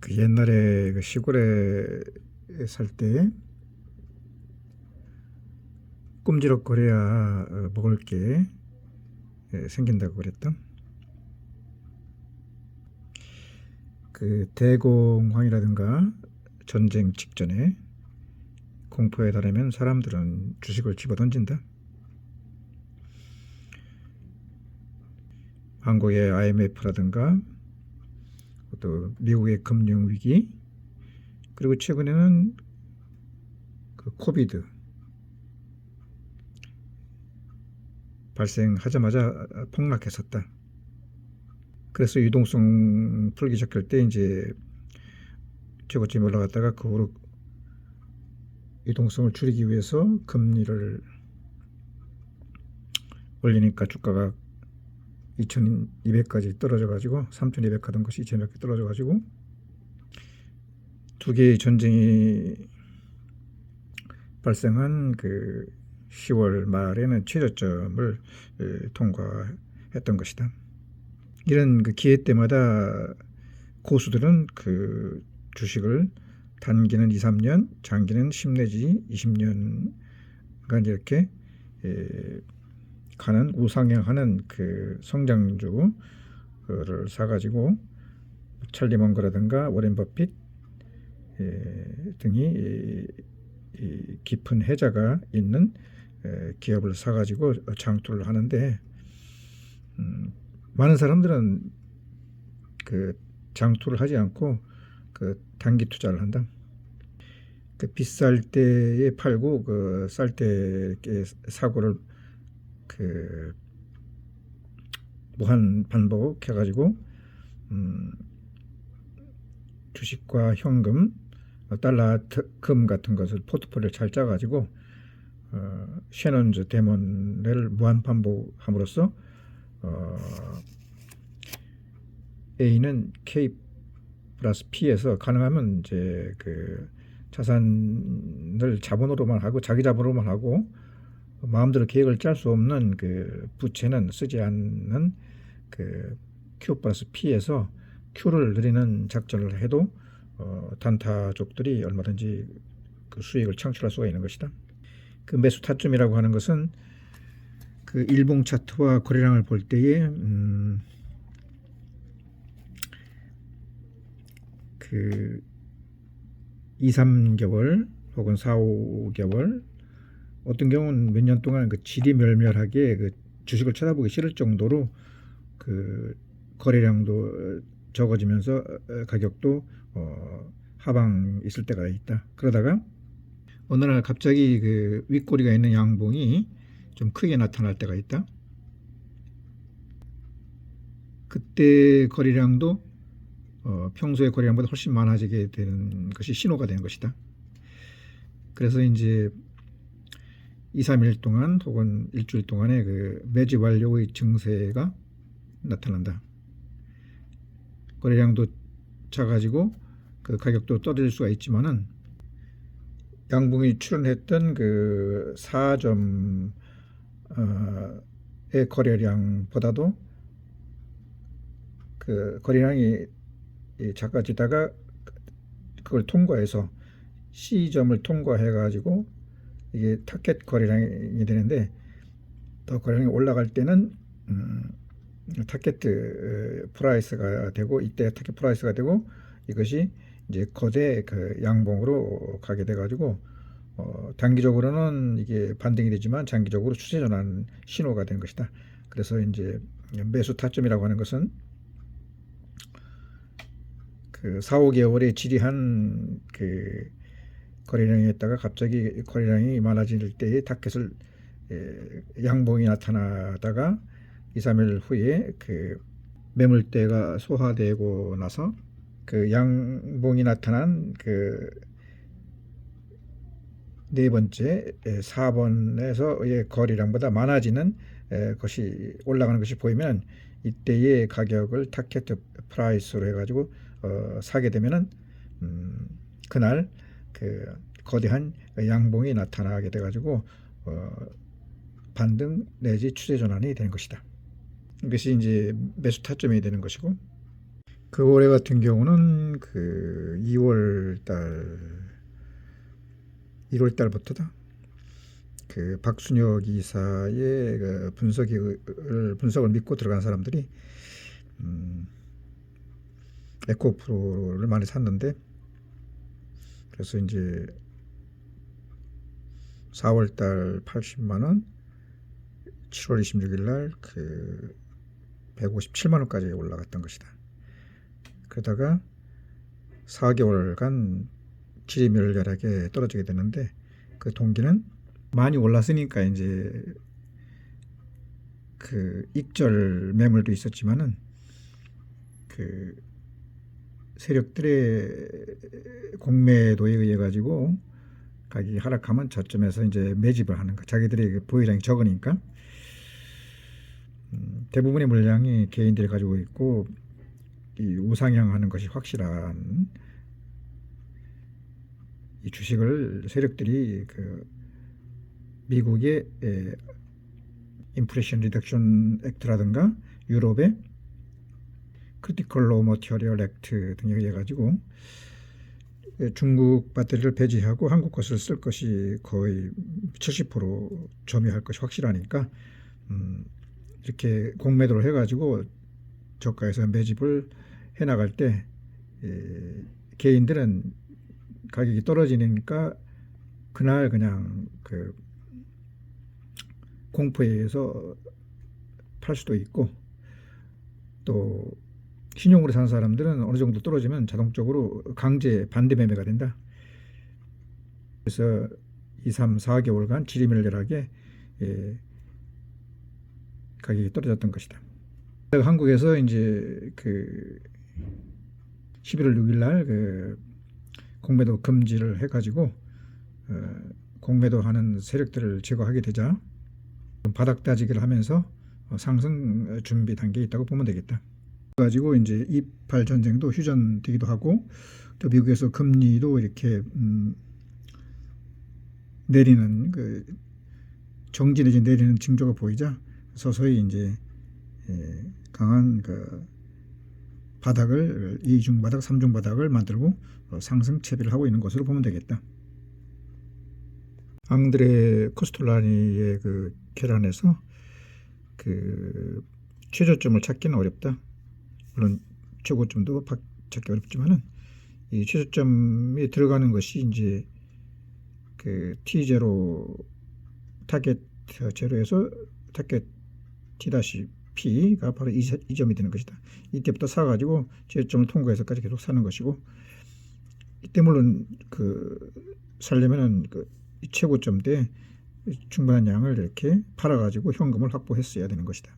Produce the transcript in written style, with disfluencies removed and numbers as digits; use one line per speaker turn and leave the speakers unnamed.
그 옛날에 그 시골에 살 때 꼼지락거려야 먹을 게 생긴다고 그랬던 그 대공황이라든가 전쟁 직전에 공포에 달하면 사람들은 주식을 집어던진다. 한국의 IMF라든가 또 미국의 금융위기, 그리고 최근에는 그 코비드 발생하자마자 폭락했었다. 그래서 유동성 풀기 시작할 때 이제 최고점이 올라갔다가 그 후로 유동성을 줄이기 위해서 금리를 올리니까 주가가 2200까지 떨어져가지고 3200 하던 것이 2200 떨어져가지고 두 개의 전쟁이 발생한 그 10월 말에는 최저점을 통과했던 것이다. 이런 그 기회 때마다 고수들은 그 주식을 단기는 2, 3년, 장기는 10 내지 20년간 이렇게 가는 우상향하는 그 성장주를 사가지고 찰리 먼거라든가 워렌 버핏 등이 깊은 해자가 있는 기업을 사가지고 장투를 하는데, 많은 사람들은 그 장투를 하지 않고 그 단기 투자를 한다. 그 비쌀 때에 팔고 그 쌀 때 사고를 그 무한 반복해가지고 주식과 현금, 달러금 같은 것을 포트폴리오를 잘 짜가지고 셰넌즈 데몬을 무한 반복함으로써 A는 K 플러스 P에서 가능하면 이제 그 자산을 자본으로만 하고 자기 자본으로만 하고 마음대로 계획을 짤 수 없는 그 부채는 쓰지 않는 그 Q 플러스 P에서 Q를 늘리는 작전을 해도 단타족들이 얼마든지 그 수익을 창출할 수가 있는 것이다. 그 매수 타점이라고 하는 것은 그 일봉 차트와 거래량을 볼 때에 그 2, 3개월 혹은 4, 5개월, 어떤 경우는 몇 년 동안 그 질이 멸멸하게 그 주식을 쳐다보기 싫을 정도로 그 거래량도 적어지면서 가격도 하방 있을 때가 있다. 그러다가 어느 날 갑자기 그 윗꼬리가 있는 양봉이 좀 크게 나타날 때가 있다. 그때 거래량도 평소의 거래량보다 훨씬 많아지게 되는 것이 신호가 되는 것이다. 그래서 이제 2, 3일 동안 혹은 일주일 동안에 그 매지 완료의 증세가 나타난다. 거래량도 작아지고 그 가격도 떨어질 수가 있지만은 양봉이 출현했던 그 4점의 거래량보다도 그 거래량이 작아지다가 그걸 통과해서 C점을 통과해 가지고 이게 타켓 거래량이 되는데, 더 거래량이 올라갈 때는 타켓 프라이스가 되고, 이때 타켓 프라이스가 되고, 이것이 이제 거대 그 양봉으로 가게 돼 가지고 단기적으로는 이게 반등이 되지만 장기적으로 추세 전환 신호가 되는 것이다. 그래서 이제 매수 타점이라고 하는 것은 그 4, 5개월의 지리한 그 거래량이었다가 갑자기 거래량이 많아질 때에 타켓을 양봉이 나타나다가 2, 3일 후에 그 매물대가 소화되고 나서 그 양봉이 나타난 그 네 번째 4번에서의 거래량보다 많아지는 것이 올라가는 것이 보이면 이때의 가격을 타켓 프라이스로 해가지고 사게 되면은 그날 그 거대한 양봉이 나타나게 돼가지고 반등 내지 추세 전환이 되는 것이다. 이것이 이제 매수 타점이 되는 것이고, 그 올해 같은 경우는 그 1월 달부터다. 그 박순혁 이사의 그 분석을 믿고 들어간 사람들이 에코프로를 많이 샀는데, 그래서 이제 4월 달 80만 원, 7월 26일 날 그 157만 원까지 올라갔던 것이다. 그러다가 4개월간 지리멸렬하게 떨어지게 되는데, 그 동기는 많이 올랐으니까 이제 그 익절 매물도 있었지만은 그 세력들의 공매도에 의해 가지고 가격이 하락하면 저점에서 이제 매집을 하는 거. 자기들의 보유량이 적으니까 대부분의 물량이 개인들이 가지고 있고, 이 우상향하는 것이 확실한 이 주식을 세력들이 그 미국의 인플레이션 리덕션 액트라든가 유럽의 크리티컬 로 머티리얼 액트 등에 의해 가지고 중국 배터리를 배제하고 한국 것을 쓸 것이 거의 70% 점유할 것이 확실하니까 이렇게 공매도를 해가지고 저가에서 매집을 해나갈 때 개인들은 가격이 떨어지니까 그날 그냥 그 공포에 의해서 팔 수도 있고, 또 신용으로 산 사람들은 어느 정도 떨어지면 자동적으로 강제 반대 매매가 된다. 그래서 2, 3, 4개월간 지리멸렬하게 가격이 떨어졌던 것이다. 한국에서 이제 그 11월 6일 날 그 공매도 금지를 해가지고 공매도하는 세력들을 제거하게 되자 바닥 다지기를 하면서 상승 준비 단계에 있다고 보면 되겠다. 가지고 이제 이팔 전쟁도 휴전되기도 하고, 또 미국에서 금리도 이렇게 내리는 그 정지 내지 내리는 징조가 보이자 서서히 이제 강한 그 바닥을 2중 바닥, 3중 바닥을 만들고 상승 채비를 하고 있는 것으로 보면 되겠다. 앙드레 코스톨라니의 그 계란에서 그 최저점을 찾기는 어렵다. 물론 최고점도 찾기 어렵지만은 이 최저점에 들어가는 것이 이제 그 T0 타겟 제로에서 타겟 T-P가 바로 이 점이 되는 것이다. 이때부터 사가지고 최저점을 통과해서까지 계속 사는 것이고, 이때 물론 그 살려면은 그 최고점 때 충분한 양을 이렇게 팔아가지고 현금을 확보했어야 되는 것이다.